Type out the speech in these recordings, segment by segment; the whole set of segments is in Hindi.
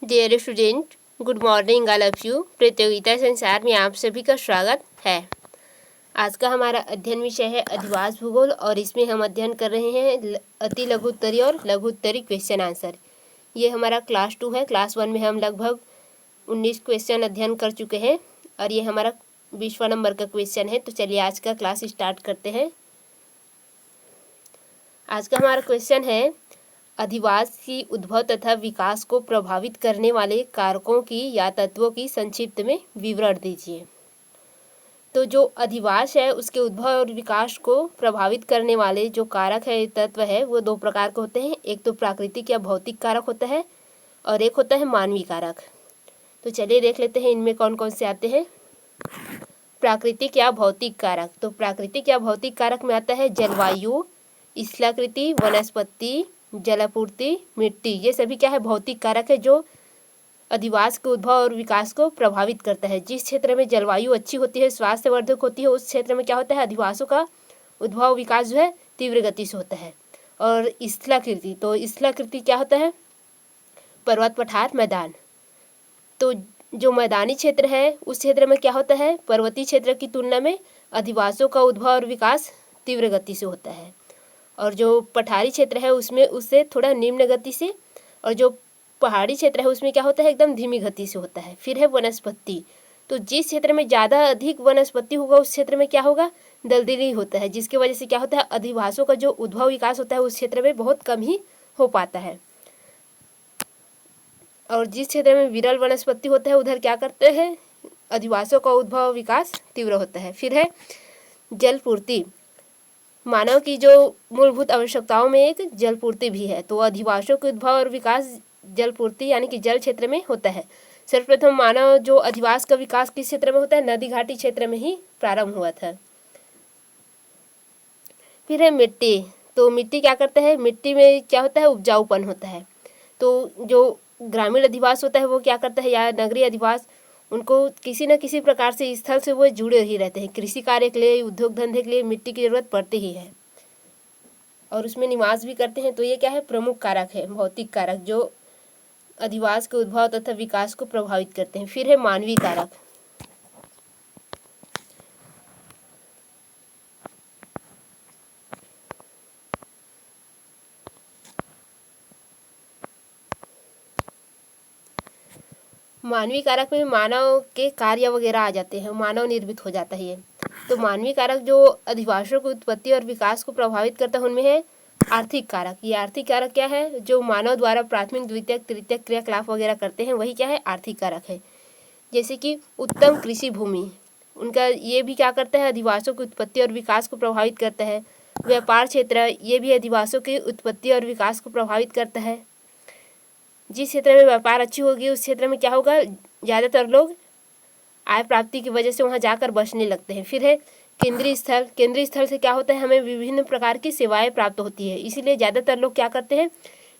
Dear student, good morning all of you. प्रतियोगिता संसार में आप सभी का स्वागत है। आज का हमारा अध्ययन विषय है अधिवास भूगोल और इसमें हम अध्ययन कर रहे हैं अति लघु उत्तरीय और लघु उत्तरीय क्वेश्चन आंसर। ये हमारा क्लास 2 है। क्लास 1 में हम लगभग 19 क्वेश्चन अध्ययन कर चुके हैं और ये हमारा 20वां नंबर का क्वेश्चन है। तो चलिए आज का क्लास स्टार्ट करते हैं। आज का हमारा क्वेश्चन है अधिवास की उद्भव तथा विकास को प्रभावित करने वाले कारकों की या तत्वों की संक्षिप्त में विवरण दीजिए। तो जो अधिवास है उसके उद्भव और विकास को प्रभावित करने वाले जो कारक है, तत्व है, वो दो प्रकार के होते हैं। एक तो प्राकृतिक या भौतिक कारक होता है और एक होता है मानवीय कारक। तो चलिए देख लेते हैं इनमें कौन कौन से आते हैं। प्राकृतिक या भौतिक कारक, तो प्राकृतिक या भौतिक कारक में आता है जलवायु, स्थलाकृति, वनस्पति, जलापूर्ति, मिट्टी। ये सभी क्या है, भौतिक कारक है जो अधिवास के उद्भव और विकास को प्रभावित करता है। जिस क्षेत्र में जलवायु अच्छी होती है, स्वास्थ्यवर्धक होती है, उस क्षेत्र में क्या होता है, अधिवासों का उद्भव विकास जो है तीव्र गति से होता है। और स्थलाकृति, तो स्थलाकृति क्या होता है, पर्वत, पठार, मैदान। तो जो मैदानी क्षेत्र है उस क्षेत्र में क्या होता है, पर्वतीय क्षेत्र की तुलना में अधिवासों का उद्भव और विकास तीव्र गति से होता है। और जो पठारी क्षेत्र है उसमें उससे थोड़ा निम्न गति से, और जो पहाड़ी क्षेत्र है उसमें क्या होता है, एकदम धीमी गति से होता है। फिर है वनस्पति, तो जिस क्षेत्र में ज़्यादा अधिक वनस्पति होगा उस क्षेत्र में क्या होगा, दलदली होता है, जिसकी वजह से क्या होता है, अधिवासों का जो उद्भव विकास होता है उस क्षेत्र में बहुत कम ही हो पाता है। और जिस क्षेत्र में विरल वनस्पति होता है उधर क्या करते हैं, अधिवासों का उद्भव विकास तीव्र होता है। फिर है जलपूर्ति, मानव की जो मूलभूत आवश्यकताओं में एक जलपूर्ति भी है। तो अधिवासों के उद्भव और विकास जलपूर्ति यानी कि जल क्षेत्र में होता है। सर्वप्रथम मानव जो अधिवास का विकास किस क्षेत्र में होता है, नदी घाटी क्षेत्र में ही प्रारंभ हुआ था। फिर है मिट्टी, तो मिट्टी क्या करता है, मिट्टी में क्या होता है, उपजाऊपन होता है। तो जो ग्रामीण अधिवास होता है वो क्या करता है, या नगरीय अधिवास, उनको किसी न किसी प्रकार से स्थल से वो जुड़े ही रहते हैं। कृषि कार्य के लिए, उद्योग धंधे के लिए मिट्टी की जरूरत पड़ती ही है और उसमें निवास भी करते हैं। तो ये क्या है, प्रमुख कारक है, भौतिक कारक जो अधिवास के उद्भव तथा विकास को प्रभावित करते हैं। फिर है मानवीय कारक, मानवीय कारक में मानव के कार्य वगैरह आ जाते हैं, मानव निर्मित हो जाता है ये। तो मानवीय कारक जो अधिवासों की उत्पत्ति और विकास को प्रभावित करता है उनमें है आर्थिक कारक। ये आर्थिक कारक क्या है, जो मानव द्वारा प्राथमिक, द्वितीयक, तृतीयक क्रियाकलाप वगैरह करते हैं वही क्या है, आर्थिक कारक है। जैसे कि उत्तम कृषि भूमि, उनका ये भी क्या करता है, अधिवासों की उत्पत्ति और विकास को प्रभावित करता है। व्यापार क्षेत्र, ये भी अधिवासों की उत्पत्ति और विकास को प्रभावित करता है। जिस क्षेत्र में व्यापार अच्छी होगी उस क्षेत्र में क्या होगा, ज़्यादातर लोग आय प्राप्ति की वजह से वहाँ जाकर बसने लगते हैं। फिर है केंद्रीय स्थल, केंद्रीय स्थल से क्या होता है, हमें विभिन्न प्रकार की सेवाएं प्राप्त होती है, इसीलिए ज़्यादातर लोग क्या करते हैं,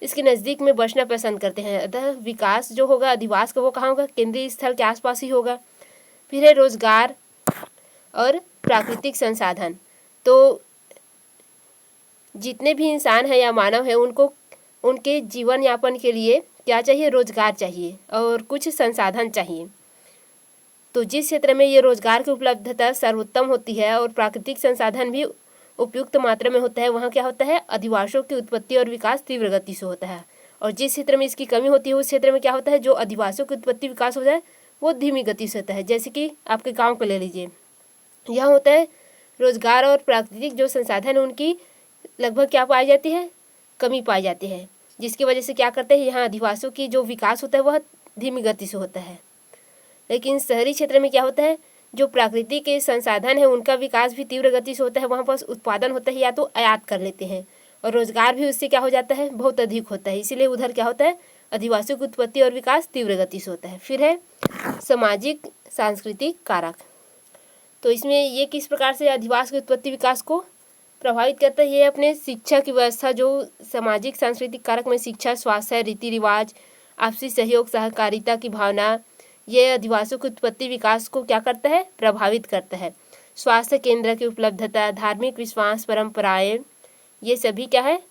इसके नज़दीक में बसना पसंद करते हैं। अतः विकास जो होगा अधिवास का वो कहाँ होगा, केंद्रीय स्थल के आसपास ही होगा। फिर है रोजगार और प्राकृतिक संसाधन, तो जितने भी इंसान हैं या मानव हैं उनको उनके जीवन यापन के लिए क्या चाहिए, रोजगार चाहिए और कुछ संसाधन चाहिए। तो जिस क्षेत्र में ये रोजगार की उपलब्धता सर्वोत्तम होती है और प्राकृतिक संसाधन भी उपयुक्त मात्रा में होता है, वहाँ क्या होता है, अधिवासों की उत्पत्ति और विकास तीव्र गति से होता है। और जिस क्षेत्र में इसकी कमी होती है उस क्षेत्र में क्या होता है, जो अधिवासों की उत्पत्ति विकास होता है वो धीमी गति से होता है। जैसे कि आपके गाँव को ले लीजिए, यहाँ होता है रोजगार और प्राकृतिक जो संसाधन है उनकी लगभग क्या पाई जाती है, कमी पाई जाती है, जिसकी वजह से क्या करते हैं, यहाँ अधिवासों की जो विकास होता है वह धीमी गति से होता है। लेकिन शहरी क्षेत्र में क्या होता है, जो प्राकृतिक के संसाधन है उनका विकास भी तीव्र गति से होता है, वहाँ पर उत्पादन होता है या तो आयात कर लेते हैं और रोजगार भी उससे क्या हो जाता है, बहुत अधिक होता है, इसीलिए उधर क्या होता है, अधिवासियों की उत्पत्ति और विकास तीव्र गति से होता है। फिर है सामाजिक सांस्कृतिक कारक, तो इसमें ये किस प्रकार से अधिवास की उत्पत्ति विकास को प्रभावित करता है, ये अपने शिक्षा की व्यवस्था, जो सामाजिक सांस्कृतिक कारक में शिक्षा, स्वास्थ्य, रीति रिवाज, आपसी सहयोग, सहकारिता की भावना, ये अधिवासों की उत्पत्ति विकास को क्या करता है, प्रभावित करता है। स्वास्थ्य केंद्र की उपलब्धता, धार्मिक विश्वास, परंपराएं, ये सभी क्या है,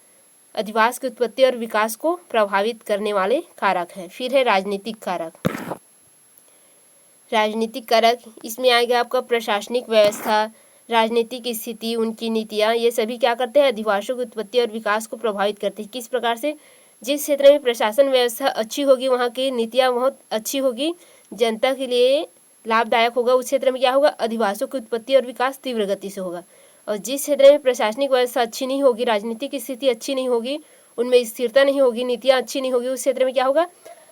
अधिवास की उत्पत्ति और विकास को प्रभावित करने वाले कारक हैं। फिर है राजनीतिक कारक। राजनीतिक कारक इसमें आएगा आपका प्रशासनिक व्यवस्था, राजनीतिक स्थिति, उनकी नीतियाँ, ये सभी क्या करते हैं, अधिवासों की उत्पत्ति और विकास को प्रभावित करते हैं। किस प्रकार से? जिस क्षेत्र में प्रशासन व्यवस्था अच्छी होगी, वहाँ की नीतियाँ बहुत अच्छी होगी, जनता के लिए लाभदायक होगा, उस क्षेत्र में क्या होगा, अधिवासों की उत्पत्ति और विकास तीव्र गति से होगा। और जिस क्षेत्र में प्रशासनिक व्यवस्था अच्छी नहीं होगी, राजनीतिक स्थिति अच्छी नहीं होगी, उनमें स्थिरता नहीं होगी, नीतियाँ अच्छी नहीं होगी, उस क्षेत्र में क्या होगा,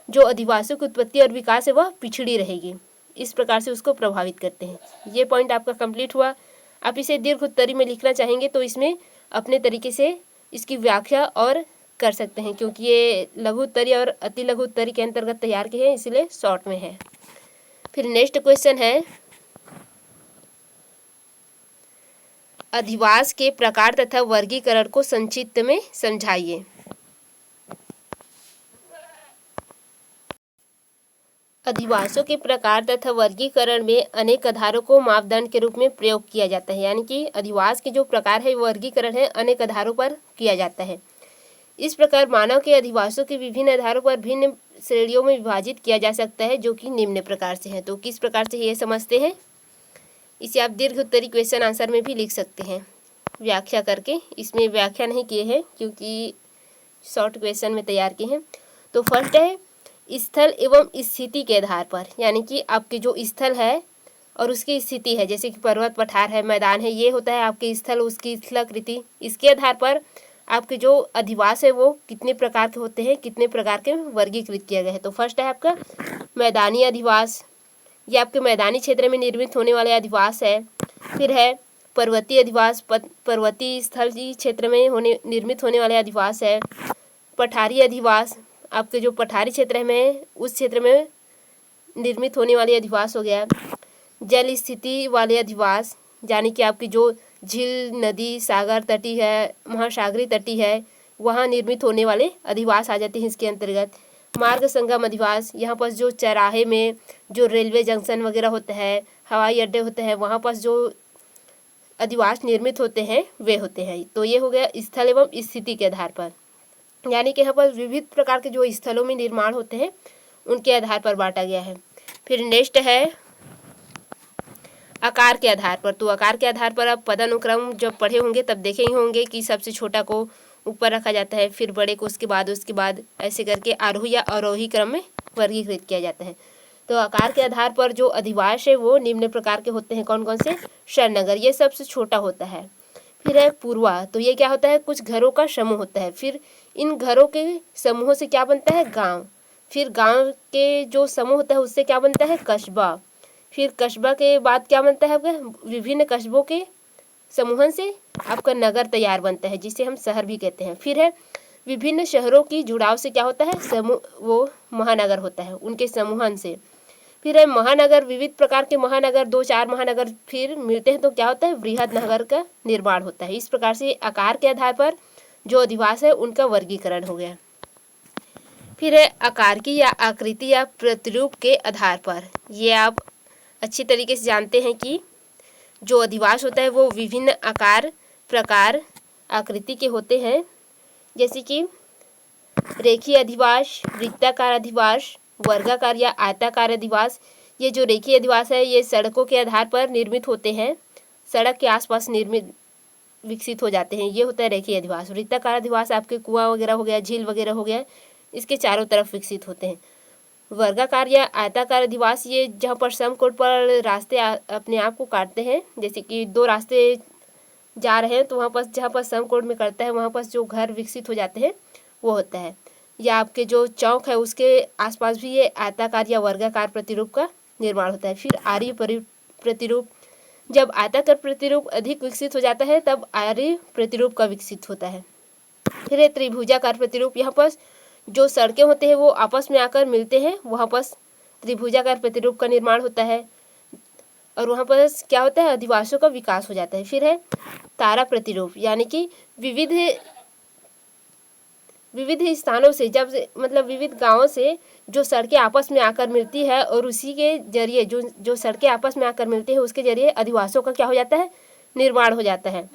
जो अधिवासों की उत्पत्ति और विकास है वह पिछड़ी रहेगी। इस प्रकार से उसको प्रभावित करते हैं। ये पॉइंट आपका कंप्लीट हुआ। आप इसे दीर्घ उत्तरी में लिखना चाहेंगे तो इसमें अपने तरीके से इसकी व्याख्या और कर सकते हैं, क्योंकि ये लघु उत्तरी और अति लघु उत्तरी के अंतर्गत तैयार किए हैं, इसलिए शॉर्ट में है। फिर नेक्स्ट क्वेश्चन है, अधिवास के प्रकार तथा वर्गीकरण को संक्षिप्त में समझाइए। अधिवासों के प्रकार तथा वर्गीकरण में अनेक आधारों को मापदंड के रूप में प्रयोग किया जाता है। यानी कि अधिवास के जो प्रकार है, वर्गीकरण है, अनेक आधारों पर किया जाता है। इस प्रकार मानव के अधिवासों के विभिन्न आधारों पर भिन्न श्रेणियों में विभाजित किया जा सकता है, जो कि निम्न प्रकार से है। तो किस प्रकार से ये समझते हैं, इसे आप दीर्घ उत्तरी क्वेश्चन आंसर में भी लिख सकते हैं व्याख्या करके। इसमें व्याख्या नहीं किए हैं क्योंकि शॉर्ट क्वेश्चन में तैयार किए हैं। तो फर्स्ट है स्थल एवं स्थिति के आधार पर, यानी कि आपके जो स्थल है और उसकी स्थिति है, जैसे कि पर्वत, पठार है, मैदान है, ये होता है आपके स्थल, उसकी स्थलाकृति। इसके आधार पर आपके जो अधिवास है वो कितने प्रकार के होते हैं, कितने प्रकार के वर्गीकृत किया गया है। तो फर्स्ट है आपका मैदानी अधिवास, ये आपके मैदानी क्षेत्र में निर्मित होने वाले अधिवास है। फिर है पर्वतीय अधिवास, पर्वतीय स्थलीय क्षेत्र में निर्मित होने वाले अधिवास है। पठारी अधिवास, आपके जो पठारी क्षेत्र में उस क्षेत्र में निर्मित होने वाले अधिवास हो गया। जल स्थिति वाले अधिवास, यानी कि आपकी जो झील, नदी, सागर तटी है, महासागरीय तटी है, वहाँ निर्मित होने वाले अधिवास आ जाते हैं इसके अंतर्गत। मार्ग संगम अधिवास, यहाँ पर जो चौराहे में जो रेलवे जंक्शन वगैरह होता है, हवाई अड्डे होते हैं, वहाँ पर जो अधिवास निर्मित होते हैं वे होते हैं। तो ये हो गया स्थल एवं स्थिति के आधार पर, यानी कि यहाँ पर विविध प्रकार के जो स्थलों में निर्माण होते हैं उनके आधार पर बांटा गया है। फिर नेक्स्ट है आकार के आधार पर। तो आकार के आधार पर आप पदानुक्रम जब पढ़े होंगे तब देखे ही होंगे कि सबसे छोटा को ऊपर रखा जाता है, फिर बड़े को उसके बाद ऐसे करके आरोही या अवरोही क्रम में वर्गीकृत किया जाता है। तो आकार के आधार पर जो अधिवास है वो निम्न प्रकार के होते हैं। कौन कौन से? शरणनगर, ये सबसे छोटा होता है। फिर है पूर्वा, तो ये क्या होता है? कुछ घरों का समूह होता है। फिर इन घरों के समूहों से क्या बनता है? गांव। फिर गांव के जो समूह होता है उससे क्या बनता है? कस्बा। फिर कस्बा के बाद क्या बनता है? आपका विभिन्न कस्बों के समूहन से आपका नगर तैयार बनता है, जिसे हम शहर भी कहते हैं। फिर है विभिन्न शहरों की जुड़ाव से क्या होता है? समूह, वो महानगर होता है उनके समूहन से। फिर है महानगर, विविध प्रकार के महानगर, 2-4 महानगर फिर मिलते हैं तो क्या होता है? वृहद नगर का निर्माण होता है। इस प्रकार से आकार के आधार पर जो अधिवास है उनका वर्गीकरण हो गया। फिर है आकार की या आकृति या प्रतिरूप के आधार पर। ये आप अच्छी तरीके से जानते हैं कि जो अधिवास होता है वो विभिन्न आकार, प्रकार, आकृति के होते हैं, जैसे कि रेखीय अधिवास, वृत्ताकार अधिवास, वर्गाकार या आयताकार अधिवास। ये जो रेखीय अधिवास है ये सड़कों के आधार पर निर्मित होते हैं, सड़क के आसपास निर्मित विकसित हो जाते हैं, ये होता है रेखीय अधिवास। वृत्ताकार अधिवास आपके कुआं वगैरह हो गया, झील वगैरह हो गया, इसके चारों तरफ विकसित होते हैं। वर्गाकार या आयताकार अधिवास, ये जहाँ पर समकोण पर रास्ते अपने आप को काटते हैं, जैसे कि 2 रास्ते जा रहे हैं तो वहाँ पर जहाँ पर समकोण में करता है वहाँ पर जो घर विकसित हो जाते हैं वो होता है। या आपके जो चौक है उसके आसपास भी ये आयताकार या वर्गाकार प्रतिरूप का निर्माण होता है। फिर आर्य प्रतिरूप, जब आयताकार प्रतिरूप अधिक विकसित हो जाता है तब आर्य प्रतिरूप का विकसित होता है। फिर है त्रिभुजाकार प्रतिरूप, यहाँ पर जो सड़कें होते हैं वो आपस में आकर मिलते हैं, वहाँ पर त्रिभुजाकार प्रतिरूप का निर्माण होता है और वहाँ पर क्या होता है? अधिवासों का विकास हो जाता है। फिर है तारा प्रतिरूप, यानी कि विविध स्थानों से, जब मतलब विविध गांवों से जो सड़कें आपस में आकर मिलती है और उसी के जरिए जो सड़कें आपस में आकर मिलती है उसके जरिए अधिवासों का क्या हो जाता है? निर्माण हो जाता है।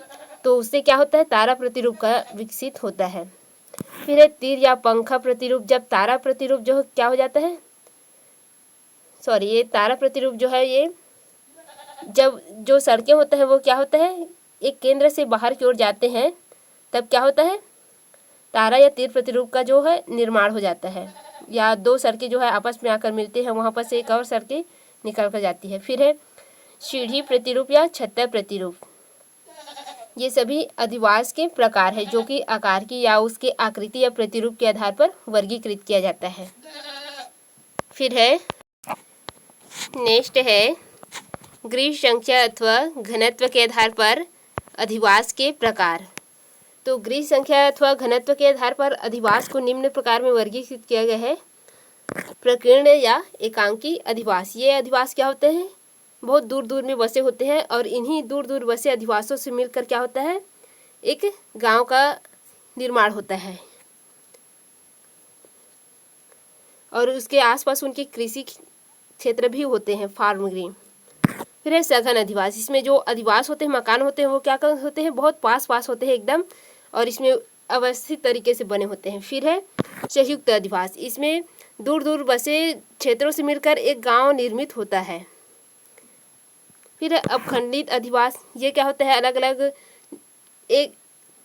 तो उससे क्या होता है? तारा प्रतिरूप का विकसित होता है। फिर है तीर या पंखा प्रतिरूप। जब तारा प्रतिरूप जो क्या हो जाता है, सॉरी, ये तारा प्रतिरूप जो है, ये जब जो सड़कें होते हैं वो क्या होता है, एक केंद्र से बाहर की ओर जाते हैं, तब क्या होता है, तारा या तीर प्रतिरूप का जो है निर्माण हो जाता है। या दो सड़कें जो है आपस में आकर मिलती हैं, वहाँ पर से एक और सड़कें निकल कर जाती है। फिर है सीढ़ी प्रतिरूप या छत्ता प्रतिरूप। ये सभी अधिवास के प्रकार है जो कि आकार की या उसके आकृति या प्रतिरूप के आधार पर वर्गीकृत किया जाता है। फिर है नेक्स्ट है गृह संख्या अथवा घनत्व के आधार पर अधिवास के प्रकार। तो गृह संख्या अथवा घनत्व के आधार पर अधिवास को निम्न प्रकार में वर्गीकृत किया गया है। प्रकीर्ण या एकांकी अधिवास। ये अधिवास क्या होते हैं, बहुत दूर दूर में बसे होते हैं और इन्हीं दूर दूर बसे अधिवासों से मिलकर क्या होता है, एक गांव का निर्माण होता है और उसके आसपास उनके कृषि क्षेत्र भी होते हैं, फार्म गृह। फिर है सघन अधिवास। इसमें जो अधिवास होते हैं, मकान होते हैं, वो क्या होते हैं, बहुत पास पास होते हैं एकदम, और इसमें अवस्थित तरीके से बने होते हैं। फिर है संयुक्त अधिवास। इसमें दूर दूर बसे क्षेत्रों से मिलकर एक गांव निर्मित होता है। फिर है अपखंडित अधिवास। ये क्या होता है, अलग अलग एक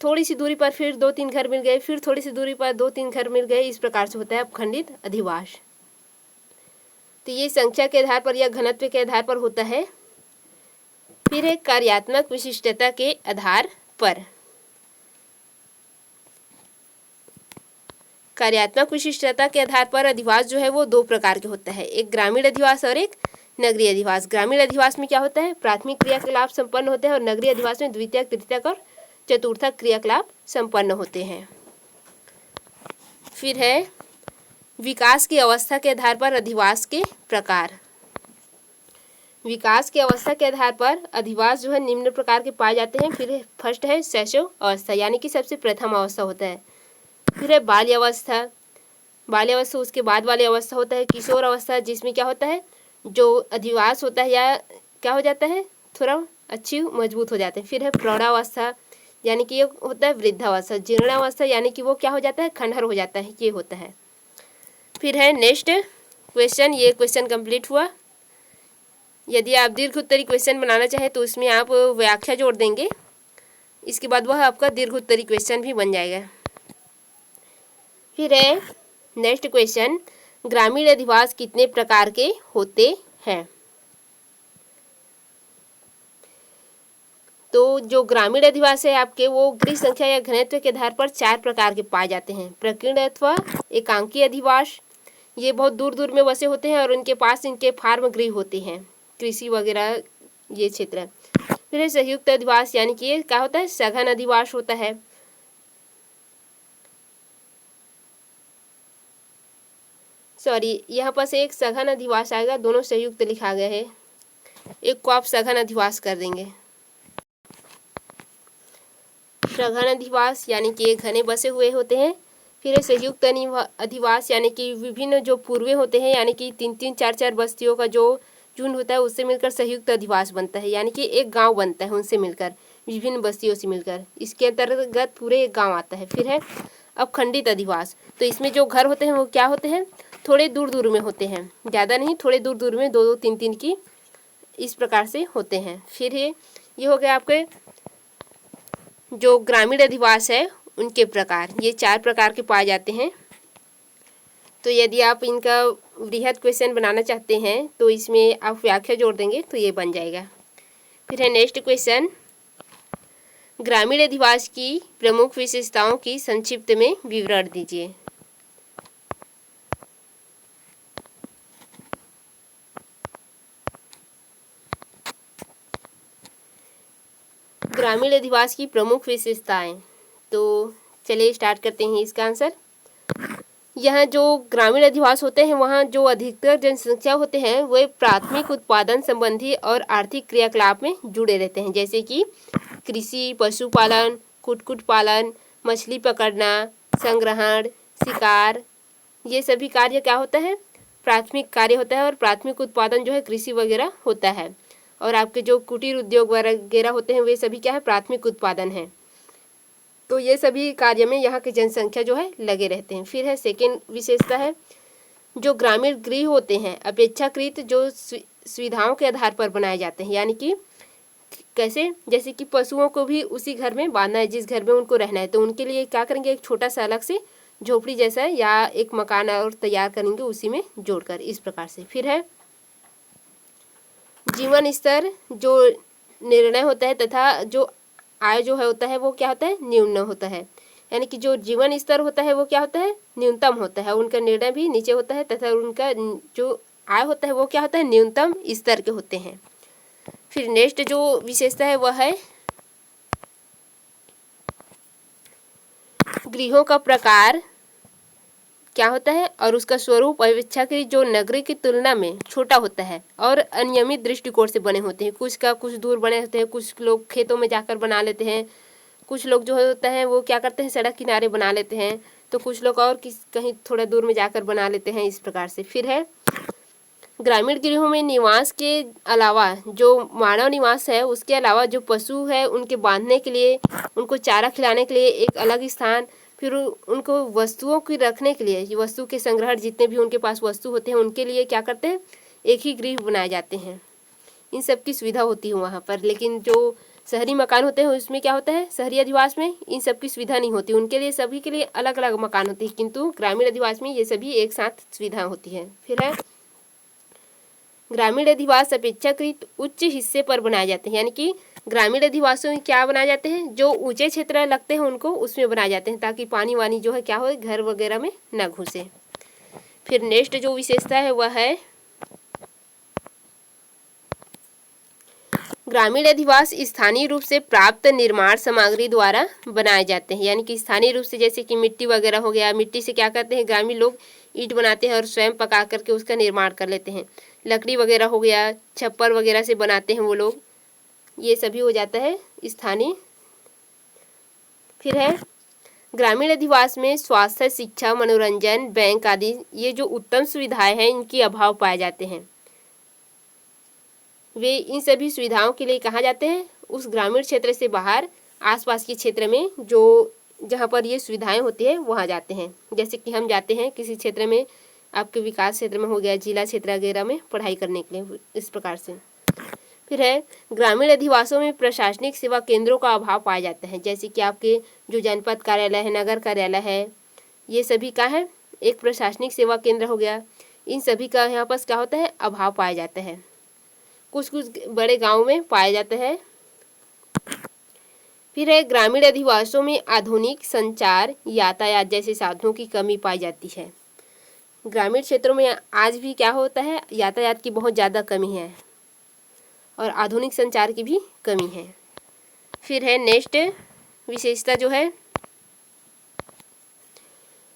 थोड़ी सी दूरी पर फिर 2-3 घर मिल गए, फिर थोड़ी सी दूरी पर 2-3 घर मिल गए, इस प्रकार से होता है अपखंडित अधिवास। तो ये संख्या के आधार पर या घनत्व के आधार पर होता है। फिर है कार्यात्मक विशिष्टता के आधार पर। कार्यात्मक विशिष्टता के आधार पर अधिवास जो है वो दो प्रकार के होता है, एक ग्रामीण अधिवास और एक नगरीय अधिवास। ग्रामीण अधिवास में क्या होता है, प्राथमिक क्रियाकलाप संपन्न होते हैं और नगरीय अधिवास में द्वितीयक, तृतीयक और चतुर्थक क्रियाकलाप संपन्न होते हैं। फिर है विकास की अवस्था के आधार पर अधिवास के प्रकार। विकास की अवस्था के आधार पर अधिवास जो है निम्न प्रकार के पाए जाते हैं। फिर फर्स्ट है शैशव अवस्था, यानी कि सबसे प्रथम अवस्था होता है। फिर है बाल्यावस्था। बाल्यावस्था उसके बाद वाली अवस्था होता है किशोर अवस्था, जिसमें क्या होता है, जो अधिवास होता है या क्या हो जाता है, थोड़ा अच्छी मजबूत हो जाते हैं। फिर है प्रौढ़ावस्था, यानी कि ये होता है वृद्धावस्था। जीर्णावस्था, यानी कि वो क्या हो जाता है, खंडहर हो जाता है, ये होता है। फिर है नेक्स्ट क्वेश्चन। ये क्वेश्चन कंप्लीट हुआ। यदि आप दीर्घ उत्तरी क्वेश्चन बनाना चाहें तो उसमें आप व्याख्या जोड़ देंगे, इसके बाद वह आपका दीर्घ उत्तरी क्वेश्चन भी बन जाएगा। फिर है नेक्स्ट क्वेश्चन, ग्रामीण अधिवास कितने प्रकार के होते हैं। तो जो ग्रामीण अधिवास है आपके, वो गृह संख्या या घनत्व के आधार पर 4 प्रकार के पाए जाते हैं। प्रकीर्ण अथवा एकांकी अधिवास, ये बहुत दूर दूर में बसे होते हैं और उनके पास इनके फार्म गृह होते हैं, कृषि वगैरह ये क्षेत्र। फिर है संयुक्त अधिवास, यानी कि ये क्या होता है, सघन अधिवास होता है। सॉरी, यहाँ पर से एक सघन अधिवास आएगा, दोनों संयुक्त लिखा गया है, एक को आप सघन अधिवास कर देंगे। सघन अधिवास यानी कि ये घने बसे हुए होते हैं। फिर है संयुक्त अधिवास, यानी कि विभिन्न जो पूर्वे होते हैं, यानी कि 3-3, 4-4 बस्तियों का जो झुंड होता है उससे मिलकर संयुक्त अधिवास बनता है, यानी कि एक गांव बनता है उनसे मिलकर, विभिन्न बस्तियों से मिलकर, इसके अंतर्गत पूरे एक गांव आता है। फिर है अपखंडित अधिवास। तो इसमें जो घर होते हैं वो क्या होते हैं, थोड़े दूर दूर में होते हैं, ज़्यादा नहीं, थोड़े दूर दूर में, 2-2, 3-3 की इस प्रकार से होते हैं। फिर ये हो गया आपके जो ग्रामीण अधिवास है उनके प्रकार, ये 4 प्रकार के पाए जाते हैं। तो यदि आप इनका वृहद क्वेश्चन बनाना चाहते हैं तो इसमें आप व्याख्या जोड़ देंगे तो ये बन जाएगा। फिर है नेक्स्ट क्वेश्चन, ग्रामीण अधिवास की प्रमुख विशेषताओं की संक्षिप्त में विवरण दीजिए। ग्रामीण अधिवास की प्रमुख विशेषताएं, तो चलिए स्टार्ट करते हैं इसका आंसर। यहाँ जो ग्रामीण अधिवास होते हैं वहाँ जो अधिकतर जनसंख्या होते हैं वे प्राथमिक उत्पादन संबंधी और आर्थिक क्रियाकलाप में जुड़े रहते हैं, जैसे कि कृषि, पशुपालन, कुक्कुट पालन, मछली पकड़ना, संग्रहण, शिकार, ये सभी कार्य क्या होता है, प्राथमिक कार्य होता है। और प्राथमिक उत्पादन जो है कृषि वगैरह होता है, और आपके जो कुटीर उद्योग वगैरह होते हैं वे सभी क्या है, प्राथमिक उत्पादन है। तो ये सभी कार्य में यहाँ की जनसंख्या जो है लगे रहते हैं। फिर है सेकेंड विशेषता है, जो ग्रामीण गृह होते हैं अपेक्षाकृत जो सुविधाओं के आधार पर बनाए जाते हैं। यानी कि कैसे, जैसे कि पशुओं को भी उसी घर में बांधना है जिस घर में उनको रहना है, तो उनके लिए क्या करेंगे, एक छोटा सा अलग से झोपड़ी जैसा या एक मकान और तैयार करेंगे उसी में जोड़कर, इस प्रकार से। फिर है जीवन स्तर जो निर्णय होता है तथा जो आय जो है होता है वो क्या होता है, न्यून होता है। यानी कि जो जीवन स्तर होता है वो क्या होता है, न्यूनतम होता है, उनका निर्णय भी नीचे होता है तथा उनका जो आय होता है वो क्या होता है, न्यूनतम स्तर के होते हैं। फिर नेक्स्ट जो विशेषता है वह है गृहों का प्रकार क्या होता है और उसका स्वरूप अपेक्षाकृत जो नगरी की तुलना में छोटा होता है और अनियमित दृष्टिकोण से बने होते हैं। कुछ का कुछ दूर बने होते हैं, कुछ लोग खेतों में जाकर बना लेते हैं, कुछ लोग जो होता है वो क्या करते हैं सड़क किनारे बना लेते हैं, तो कुछ लोग और कहीं थोड़ा दूर में जाकर बना लेते हैं, इस प्रकार से। फिर है ग्रामीण गृहों में निवास के अलावा जो मानव निवास है उसके अलावा जो पशु है उनके बांधने के लिए, उनको चारा खिलाने के लिए एक अलग स्थान, फिर उनको वस्तुओं की रखने के लिए, वस्तु के संग्रहण जितने भी उनके पास वस्तु होते हैं उनके लिए क्या करते हैं, एक ही गृह बनाए जाते हैं। इन सब की सुविधा होती है वहाँ पर। लेकिन जो शहरी मकान होते हैं उसमें क्या होता है, शहरी अधिवास में इन सब की सुविधा नहीं होती, उनके लिए सभी के लिए अलग अलग मकान होते हैं, किंतु ग्रामीण अधिवास में ये सभी एक साथ सुविधा होती है। फिर है ग्रामीण अधिवास अपेक्षाकृत उच्च हिस्से पर बनाए जाते हैं। यानी कि ग्रामीण अधिवासों में क्या बनाए जाते हैं, जो ऊंचे क्षेत्र लगते हैं उनको उसमें बनाए जाते हैं ताकि पानी वानी जो है क्या हो, घर वगैरह में न घुसे। फिर नेक्स्ट जो विशेषता है वह है ग्रामीण अधिवास स्थानीय रूप से प्राप्त निर्माण सामग्री द्वारा बनाए जाते हैं। यानी कि स्थानीय रूप से जैसे कि मिट्टी वगैरह हो गया, मिट्टी से क्या करते हैं ग्रामीण लोग ईंट बनाते हैं और स्वयं पका करके उसका निर्माण कर लेते हैं। लकड़ी वगैरह हो गया, छप्पर वगैरह से बनाते हैं वो लोग, ये सभी हो जाता है स्थानीय। फिर है ग्रामीण अधिवास में स्वास्थ्य, शिक्षा, मनोरंजन, बैंक आदि ये जो उत्तम सुविधाएं हैं इनकी अभाव पाए जाते हैं। वे इन सभी सुविधाओं के लिए कहाँ जाते हैं, उस ग्रामीण क्षेत्र से बाहर आसपास के क्षेत्र में जो जहाँ पर ये सुविधाएं होती है वहाँ जाते हैं। जैसे कि हम जाते हैं किसी क्षेत्र में, आपके विकास क्षेत्र में हो गया, जिला क्षेत्र वगैरह में पढ़ाई करने के लिए, इस प्रकार से। फिर है ग्रामीण अधिवासों में प्रशासनिक सेवा केंद्रों का अभाव पाया जाता है। जैसे कि आपके जो जनपद कार्यालय है, नगर कार्यालय है, ये सभी का है एक प्रशासनिक सेवा केंद्र हो गया, इन सभी का यहाँ पर क्या होता है, अभाव पाया जाता है। कुछ कुछ बड़े गाँव में पाया जाता है। फिर है ग्रामीण अधिवासों में आधुनिक संचार, यातायात जैसे साधनों की कमी पाई जाती है। ग्रामीण क्षेत्रों में आज भी क्या होता है, यातायात की बहुत ज़्यादा कमी है और आधुनिक संचार की भी कमी है। फिर है नेक्स्ट विशेषता जो है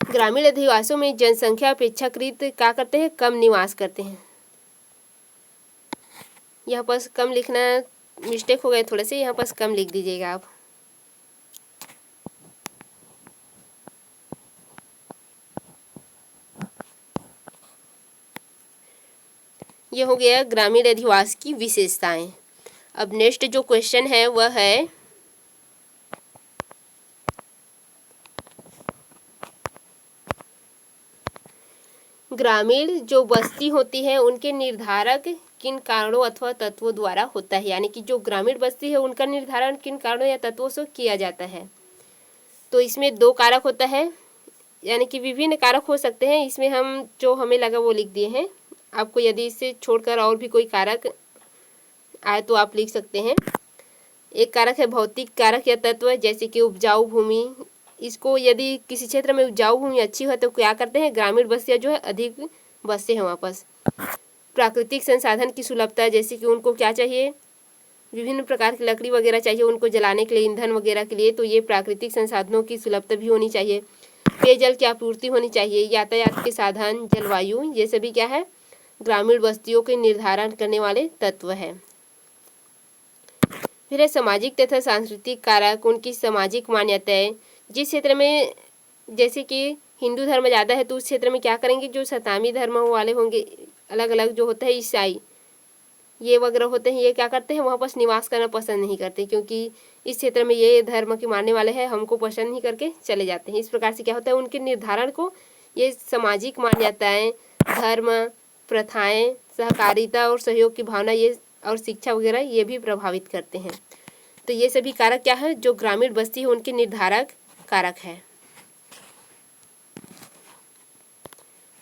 ग्रामीण अधिवासों में जनसंख्या अपेक्षाकृत क्या करते हैं, कम निवास करते हैं। यहाँ पर कम लिखना मिस्टेक हो गया थोड़े से, यहाँ पर कम लिख दीजिएगा आप। ये हो गया ग्रामीण अधिवास की विशेषताएं। अब नेक्स्ट जो क्वेश्चन है वह है ग्रामीण जो बस्ती होती है उनके निर्धारक किन कारणों अथवा तत्वों द्वारा होता है। यानी कि जो ग्रामीण बस्ती है उनका निर्धारण किन कारणों या तत्वों से किया जाता है। तो इसमें दो कारक होता है, यानी कि विभिन्न कारक हो सकते हैं, इसमें हम जो हमें लगा वो लिख दिए हैं। आपको यदि इससे छोड़कर और भी कोई कारक आए तो आप लिख सकते हैं। एक कारक है भौतिक कारक या तत्व, जैसे कि उपजाऊ भूमि। इसको यदि किसी क्षेत्र में उपजाऊ भूमि अच्छी है तो क्या करते हैं, ग्रामीण बस्तियाँ जो है अधिक बसते हैं वापस। प्राकृतिक संसाधन की सुलभता, जैसे कि उनको क्या चाहिए, विभिन्न प्रकार की लकड़ी वगैरह चाहिए उनको जलाने के लिए, ईंधन वगैरह के लिए, तो ये प्राकृतिक संसाधनों की सुलभता भी होनी चाहिए। पेयजल की आपूर्ति होनी चाहिए, यातायात के साधन, जलवायु, ये सभी क्या है, ग्रामीण बस्तियों के निर्धारण करने वाले तत्व है। फिर है सामाजिक तथा सांस्कृतिक कारक, उनकी सामाजिक मान्यताएं। जिस क्षेत्र में जैसे कि हिंदू धर्म ज़्यादा है तो उस क्षेत्र में क्या करेंगे, जो सतामी धर्म वाले होंगे, अलग अलग जो होता है ईसाई, ये वगैरह होते हैं, ये क्या करते हैं, वहाँ पर निवास करना पसंद नहीं करते, क्योंकि इस क्षेत्र में ये धर्म के मानने वाले हैं, हमको पसंद नहीं करके चले जाते हैं। इस प्रकार से क्या होता है, उनके निर्धारण को ये सामाजिक मान्यताएं, धर्म, प्रथाएं, सहकारिता और सहयोग की भावना ये और शिक्षा वगैरह ये भी प्रभावित करते हैं। तो ये सभी कारक क्या है, जो ग्रामीण बस्ती है उनके निर्धारक कारक है।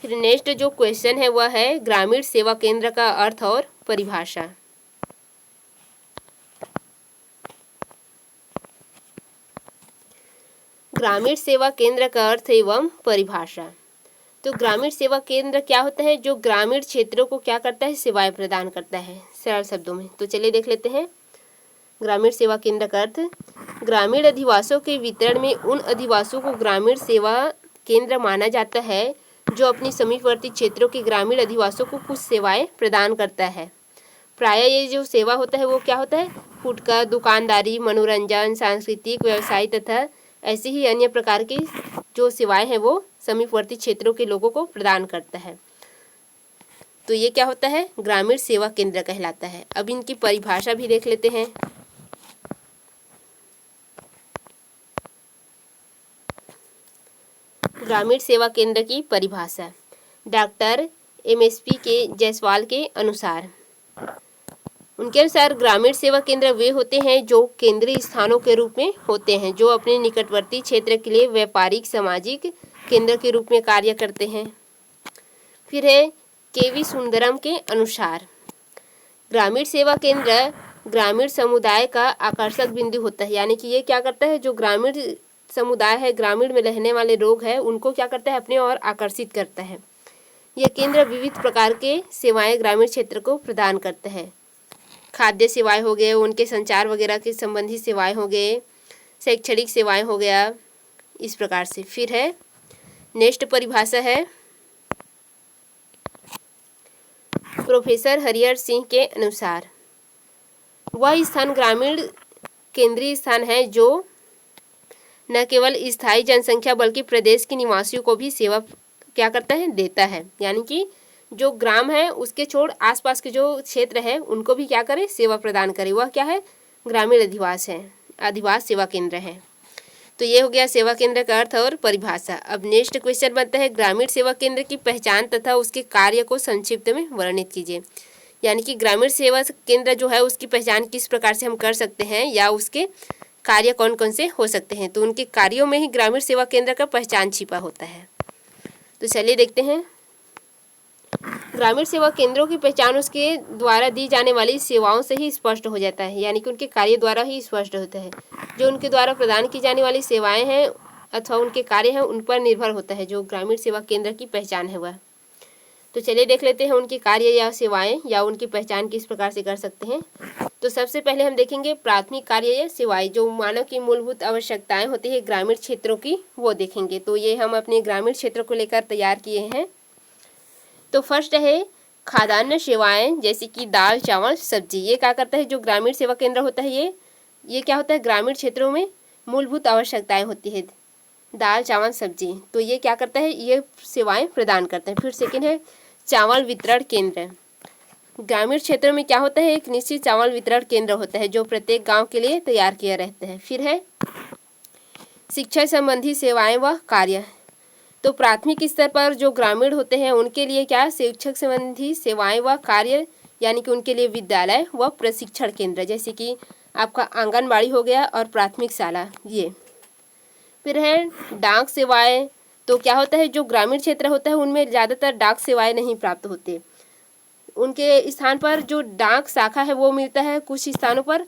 फिर नेक्स्ट जो क्वेश्चन है वह है ग्रामीण सेवा केंद्र का अर्थ और परिभाषा। ग्रामीण सेवा केंद्र का अर्थ एवं परिभाषा। तो ग्रामीण सेवा केंद्र क्या होता है, जो ग्रामीण क्षेत्रों को क्या करता है, सेवाएं प्रदान करता है, सरल शब्दों में। तो चलिए देख लेते हैं ग्रामीण सेवा केंद्र का अर्थ। ग्रामीण अधिवासों के वितरण में उन अधिवासों को ग्रामीण सेवा केंद्र माना जाता है जो अपनी समीपवर्ती क्षेत्रों के ग्रामीण अधिवासों को कुछ सेवाएं प्रदान करता है। प्रायः ये जो सेवा होता है वो क्या होता है, फुटकर, दुकानदारी, मनोरंजन, सांस्कृतिक, व्यवसाय तथा ऐसी ही अन्य प्रकार की जो सेवाएं हैं वो समीपवर्ती क्षेत्रों के लोगों को प्रदान करता है। तो ये क्या होता है, ग्रामीण सेवा केंद्र कहलाता है। अब इनकी परिभाषा भी देख लेते हैं। ग्रामीण सेवा केंद्र की परिभाषा डॉक्टर MSP के जायसवाल के अनुसार, उनके अनुसार ग्रामीण सेवा केंद्र वे होते हैं जो केंद्रीय स्थानों के रूप में होते हैं, जो अपने निकटवर्ती क्षेत्र के लिए व्यापारिक सामाजिक केंद्र के रूप में कार्य करते हैं। फिर है KV सुंदरम के अनुसार ग्रामीण सेवा केंद्र ग्रामीण समुदाय का आकर्षक बिंदु होता है, यानी कि ये क्या करता है, जो ग्रामीण समुदाय है, ग्रामीण में रहने वाले लोग हैं, उनको क्या करता है, अपने ओर आकर्षित करता है। यह केंद्र विविध प्रकार के सेवाएं ग्रामीण क्षेत्र को प्रदान करता है। खाद्य सेवाएं हो गए, उनके संचार वगैरह के संबंधी सेवाएं हो गए, शैक्षणिक सेवाएं हो गया, इस प्रकार से। फिर है नेक्स्ट परिभाषा है प्रोफेसर हरिहर सिंह के अनुसार, वह स्थान ग्रामीण केंद्रीय स्थान है जो न केवल स्थायी जनसंख्या बल्कि प्रदेश के निवासियों को भी सेवा क्या करता है, देता है। यानी कि जो ग्राम है उसके छोड़ आसपास के जो क्षेत्र है उनको भी क्या करे, सेवा प्रदान करे। वह क्या है, ग्रामीण अधिवास है, अधिवास सेवा केंद्र है। तो ये हो गया सेवा केंद्र का अर्थ और परिभाषा। अब नेक्स्ट क्वेश्चन बनता है ग्रामीण सेवा केंद्र की पहचान तथा उसके कार्य को संक्षिप्त में वर्णित कीजिए। यानी कि ग्रामीण सेवा केंद्र जो है उसकी पहचान किस प्रकार से हम कर सकते हैं या उसके कार्य कौन कौन से हो सकते हैं। तो उनके कार्यों में ही ग्रामीण सेवा केंद्र का पहचान छिपा होता है। तो चलिए देखते हैं। ग्रामीण सेवा केंद्रों की पहचान उसके द्वारा दी जाने वाली सेवाओं से ही स्पष्ट हो जाता है, यानी कि उनके कार्य द्वारा ही स्पष्ट होता है। जो उनके द्वारा प्रदान की जाने वाली सेवाएं हैं अथवा उनके कार्य हैं उन पर निर्भर होता है जो ग्रामीण सेवा केंद्र की पहचान है वह। तो चलिए देख लेते हैं उनके कार्य या सेवाएं या उनकी पहचान किस प्रकार से कर सकते हैं। तो सबसे पहले हम देखेंगे प्राथमिक कार्य या सेवाएं, जो मानव की मूलभूत आवश्यकताएं होती है ग्रामीण क्षेत्रों की, वो देखेंगे। तो ये हम अपने ग्रामीण क्षेत्र को लेकर तैयार किए हैं। तो फर्स्ट है खाद्यान्न सेवाएं, जैसे कि दाल, चावल, सब्जी। ये क्या करता है, जो ग्रामीण सेवा केंद्र होता है ये क्या होता है, ग्रामीण क्षेत्रों में मूलभूत आवश्यकताएं होती है, दाल, चावल, सब्जी। तो ये क्या करता है, ये सेवाएं प्रदान करता है। फिर सेकेंड है चावल वितरण केंद्र। ग्रामीण क्षेत्रों में क्या होता है, एक निश्चित चावल वितरण केंद्र होता है जो प्रत्येक गांव के लिए तैयार किया रहता है। फिर है शिक्षा संबंधी सेवाएं व कार्य। तो प्राथमिक स्तर पर जो ग्रामीण होते हैं उनके लिए क्या, शिक्षक संबंधी सेवाएं व कार्य, यानी कि उनके लिए विद्यालय व प्रशिक्षण केंद्र, जैसे कि आपका आंगनबाड़ी हो गया और प्राथमिक शाला ये। फिर है डाक सेवाएं। तो क्या होता है, जो ग्रामीण क्षेत्र होता है उनमें ज़्यादातर डाक सेवाएं नहीं प्राप्त होते, उनके स्थान पर जो डाक शाखा है वो मिलता है। कुछ स्थानों पर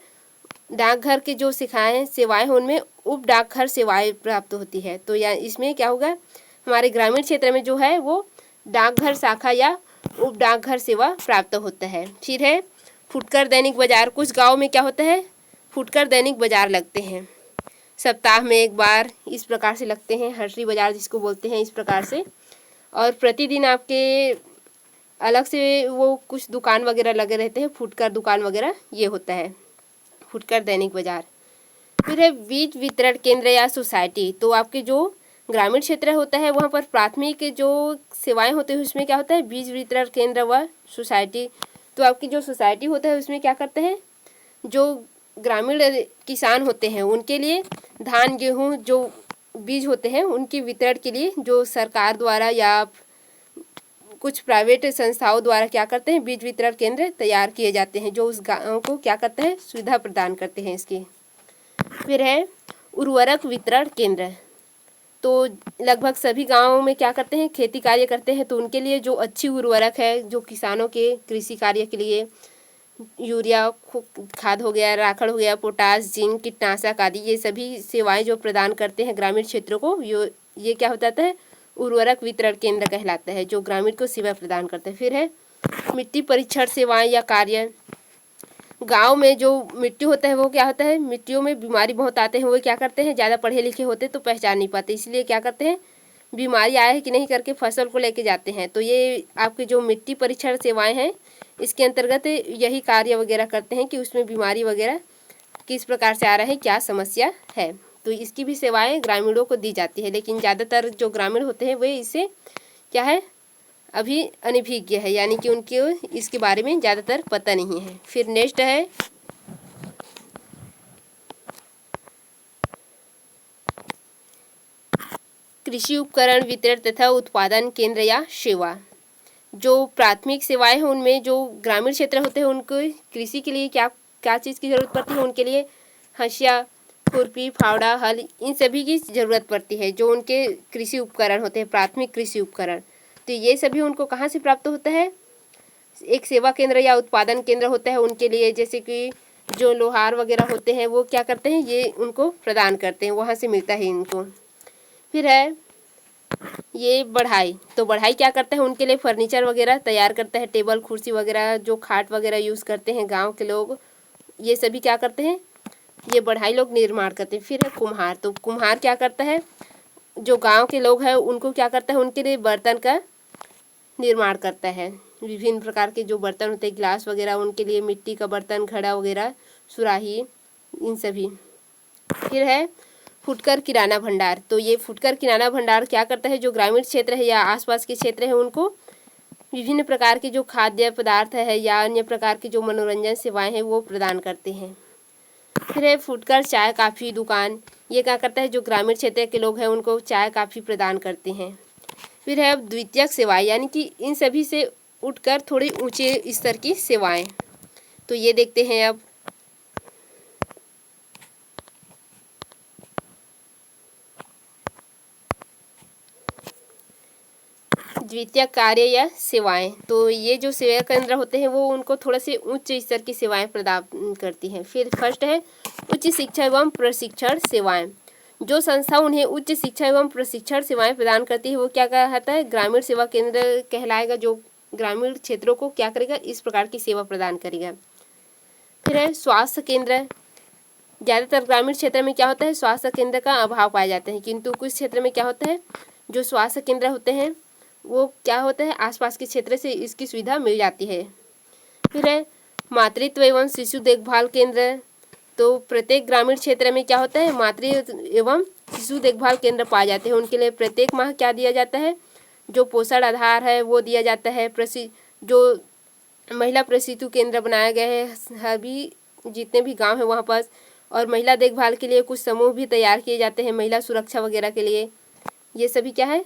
डाकघर के जो सेवाएं हैं उनमें उप डाकघर सेवाएं प्राप्त होती है। तो या इसमें क्या होगा, हमारे ग्रामीण क्षेत्र में जो है वो डाकघर शाखा या उप डाकघर सेवा प्राप्त होता है। फिर है फुटकर दैनिक बाजार। कुछ गाँव में क्या होता है, फुटकर दैनिक बाजार लगते हैं, सप्ताह में एक बार इस प्रकार से लगते हैं, हटरी बाजार जिसको बोलते हैं, इस प्रकार से। और प्रतिदिन आपके अलग से वो कुछ दुकान वगैरह लगे रहते हैं, फुटकर दुकान वगैरह, ये होता है फुटकर दैनिक बाजार। फिर है बीज वितरण केंद्र या सोसाइटी। तो आपके जो ग्रामीण क्षेत्र होता है वहाँ पर प्राथमिक जो सेवाएं होती है उसमें क्या होता है, बीज वितरण केंद्र व सोसाइटी। तो आपकी जो सोसाइटी होता है उसमें क्या करते हैं, जो ग्रामीण किसान होते हैं उनके लिए धान गेहूँ जो बीज होते हैं उनके वितरण के लिए जो सरकार द्वारा या कुछ प्राइवेट संस्थाओं द्वारा क्या करते हैं, बीज वितरण केंद्र तैयार किए जाते हैं, जो उस गाँव को क्या करते हैं, सुविधा प्रदान करते हैं इसकी। फिर है उर्वरक वितरण केंद्र। तो लगभग सभी गांवों में क्या करते हैं, खेती कार्य करते हैं, तो उनके लिए जो अच्छी उर्वरक है, जो किसानों के कृषि कार्य के लिए यूरिया खाद हो गया, राखड़ हो गया, पोटास, जिंक, कीटनाशक आदि, ये सभी सेवाएं जो प्रदान करते हैं ग्रामीण क्षेत्रों को, ये क्या होता है, उर्वरक वितरण केंद्र कहलाता है, जो ग्रामीण को सेवा प्रदान करते हैं। फिर है मिट्टी परीक्षण सेवाएं या कार्य। गांव में जो मिट्टी होता है वो क्या होता है, मिट्टियों में बीमारी बहुत आते हैं, वो क्या करते हैं, ज़्यादा पढ़े लिखे होते तो पहचान नहीं पाते, इसलिए क्या करते हैं, बीमारी आया है कि नहीं करके फसल को लेके जाते हैं। तो ये आपकी जो मिट्टी परीक्षण सेवाएं हैं इसके अंतर्गत यही कार्य वगैरह करते हैं कि उसमें बीमारी वगैरह किस प्रकार से आ रहा है, क्या समस्या है, तो इसकी भी सेवाएं ग्रामीणों को दी जाती है। लेकिन ज़्यादातर जो ग्रामीण होते हैं वे इससे क्या है, अभी अनभिज्ञ है, यानी कि उनके इसके बारे में ज़्यादातर पता नहीं है। फिर नेक्स्ट है कृषि उपकरण वितरण तथा उत्पादन केंद्र या सेवा। जो प्राथमिक सेवाएं हैं उनमें जो ग्रामीण क्षेत्र होते हैं उनको कृषि के लिए क्या क्या चीज़ की ज़रूरत पड़ती है, उनके लिए हंसिया, खुरपी, फावड़ा, हल, इन सभी की ज़रूरत पड़ती है, जो उनके कृषि उपकरण होते हैं, प्राथमिक कृषि उपकरण। तो ये सभी उनको कहाँ से प्राप्त होता है, एक सेवा केंद्र या उत्पादन केंद्र होता है उनके लिए, जैसे कि जो लोहार वगैरह होते हैं वो क्या करते हैं, ये उनको प्रदान करते हैं, वहाँ से मिलता है इनको। फिर है ये बढ़ाई। तो बढ़ाई क्या करता है, उनके लिए फर्नीचर वगैरह तैयार करता है, टेबल कुर्सी वगैरह, जो खाट वगैरह यूज़ करते हैं गांव के लोग, ये सभी क्या करते हैं, ये बढ़ाई लोग निर्माण करते हैं। फिर है कुम्हार। तो कुम्हार क्या करता है, जो गांव के लोग हैं उनको क्या करता है, उनके लिए बर्तन का निर्माण करता है, विभिन्न प्रकार के जो बर्तन होते हैं, गिलास वगैरह, उनके लिए मिट्टी का बर्तन, घड़ा वगैरह, सुराही, इन सभी। फिर है फुटकर किराना भंडार। तो ये फुटकर किराना भंडार क्या करता है, जो ग्रामीण क्षेत्र है या आसपास के क्षेत्र है उनको विभिन्न प्रकार के जो खाद्य पदार्थ है या अन्य प्रकार की जो मनोरंजन सेवाएं हैं वो प्रदान करते हैं। फिर है फुटकर चाय काफ़ी दुकान। ये क्या करता है, जो ग्रामीण क्षेत्र के लोग हैं उनको चाय काफ़ी प्रदान करते हैं। फिर है अब द्वितीयक सेवाएं, यानी कि इन सभी से उठकर थोड़ी ऊंचे स्तर की सेवाएं। तो ये देखते हैं अब द्वितीय कार्य या सेवाएं। तो ये जो सेवा केंद्र होते हैं वो उनको थोड़ा से उच्च स्तर की सेवाएं प्रदान करती हैं। फिर फर्स्ट है उच्च शिक्षा एवं प्रशिक्षण सेवाएं। जो संस्था उन्हें उच्च शिक्षा एवं प्रशिक्षण सेवाएं प्रदान करती है वो क्या कहता है, ग्रामीण सेवा केंद्र कहलाएगा, जो ग्रामीण क्षेत्रों को क्या करेगा, इस प्रकार की सेवा प्रदान करेगा। फिर है स्वास्थ्य केंद्र। ज़्यादातर ग्रामीण क्षेत्र में क्या होता है, स्वास्थ्य केंद्र का अभाव पाया जाता है, किंतु कुछ क्षेत्र में क्या होता है, जो स्वास्थ्य केंद्र होते हैं वो क्या होता है, आसपास के क्षेत्र से इसकी सुविधा मिल जाती है। फिर है मातृत्व एवं शिशु देखभाल केंद्र। तो प्रत्येक ग्रामीण क्षेत्र में क्या होता है, मातृ एवं शिशु देखभाल केंद्र पाए जाते हैं, उनके लिए प्रत्येक माह क्या दिया जाता है, जो पोषण आधार है वो दिया जाता है। जो महिला प्रसूति केंद्र बनाए गए हैं सभी जितने भी गांव हैं वहाँ पर, और महिला देखभाल के लिए कुछ समूह भी तैयार किए जाते हैं महिला सुरक्षा वगैरह के लिए। ये सभी क्या है,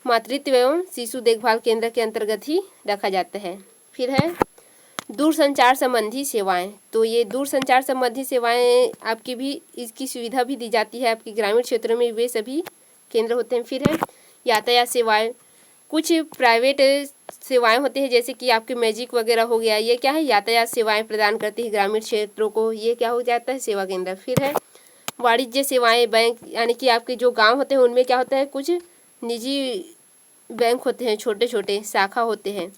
मातृत्व एवं शिशु देखभाल केंद्र के अंतर्गत ही रखा जाता है। फिर है दूरसंचार संबंधी सेवाएं। तो ये दूरसंचार संबंधी सेवाएं आपकी भी इसकी सुविधा भी दी जाती है आपके ग्रामीण क्षेत्रों में, वे सभी केंद्र होते हैं। फिर है यातायात सेवाएं। कुछ प्राइवेट सेवाएं होती है जैसे कि आपके मैजिक वगैरह हो गया, ये क्या है, यातायात सेवाएं प्रदान करती है ग्रामीण क्षेत्रों को, ये क्या हो जाता है, सेवा केंद्र। फिर है वाणिज्य सेवाएं, बैंक, यानी कि आपके जो गाँव होते हैं उनमें क्या होता है, कुछ निजी बैंक होते हैं, छोटे छोटे शाखा होते हैं,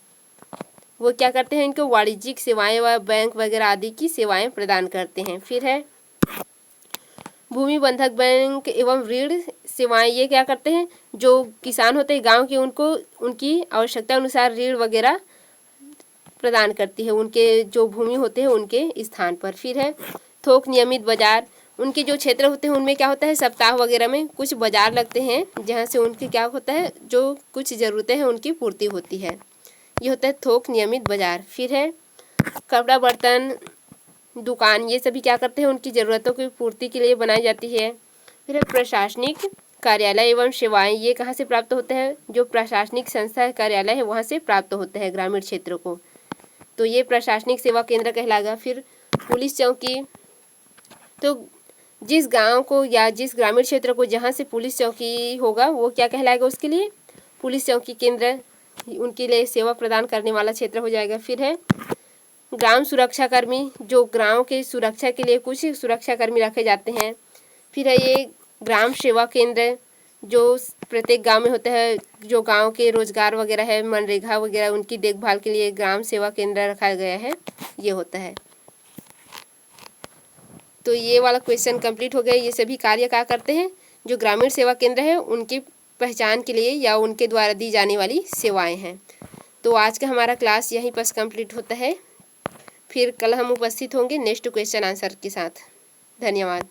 वो क्या करते हैं, इनको वाणिज्यिक सेवाएं व बैंक वगैरह आदि की सेवाएं प्रदान करते हैं। फिर है भूमि बंधक बैंक एवं ऋण सेवाएं। ये क्या करते हैं, जो किसान होते हैं गांव के उनको उनकी आवश्यकता अनुसार ऋण वगैरह प्रदान करती है उनके जो भूमि होते हैं उनके स्थान पर। फिर है थोक नियमित बाजार। उनके जो क्षेत्र होते हैं उनमें क्या होता है, सप्ताह वगैरह में कुछ बाजार लगते हैं जहाँ से उनके क्या होता है, जो कुछ ज़रूरतें हैं उनकी पूर्ति होती है, ये होता है थोक नियमित बाजार। फिर है कपड़ा बर्तन दुकान ये सभी क्या करते हैं, उनकी ज़रूरतों की पूर्ति के लिए बनाई जाती है। फिर है प्रशासनिक कार्यालय एवं सेवाएं, ये कहाँ से प्राप्त होते हैं, जो प्रशासनिक संस्था कार्यालय है वहाँ से प्राप्त होते हैं ग्रामीण क्षेत्रों को, तो ये प्रशासनिक सेवा केंद्र कहलाएगा। फिर पुलिस चौकी, तो जिस गांव को या जिस ग्रामीण क्षेत्र को जहाँ से पुलिस चौकी होगा वो क्या कहलाएगा, उसके लिए पुलिस चौकी केंद्र, उनके लिए सेवा प्रदान करने वाला क्षेत्र हो जाएगा। फिर है ग्राम सुरक्षा कर्मी, जो गांव के सुरक्षा के लिए कुछ सुरक्षा कर्मी रखे जाते हैं। फिर है ये ग्राम सेवा केंद्र, जो प्रत्येक गांव में होता है, जो गांव के रोजगार वगैरह है, मनरेगा वगैरह, उनकी देखभाल के लिए ग्राम सेवा केंद्र रखा गया है, ये होता है। तो ये वाला क्वेश्चन कंप्लीट हो गया। ये सभी कार्य क्या करते हैं, जो ग्रामीण सेवा केंद्र है उनकी पहचान के लिए या उनके द्वारा दी जाने वाली सेवाएं हैं। तो आज का हमारा क्लास यहीं पर कंप्लीट होता है। फिर कल हम उपस्थित होंगे नेक्स्ट क्वेश्चन आंसर के साथ। धन्यवाद।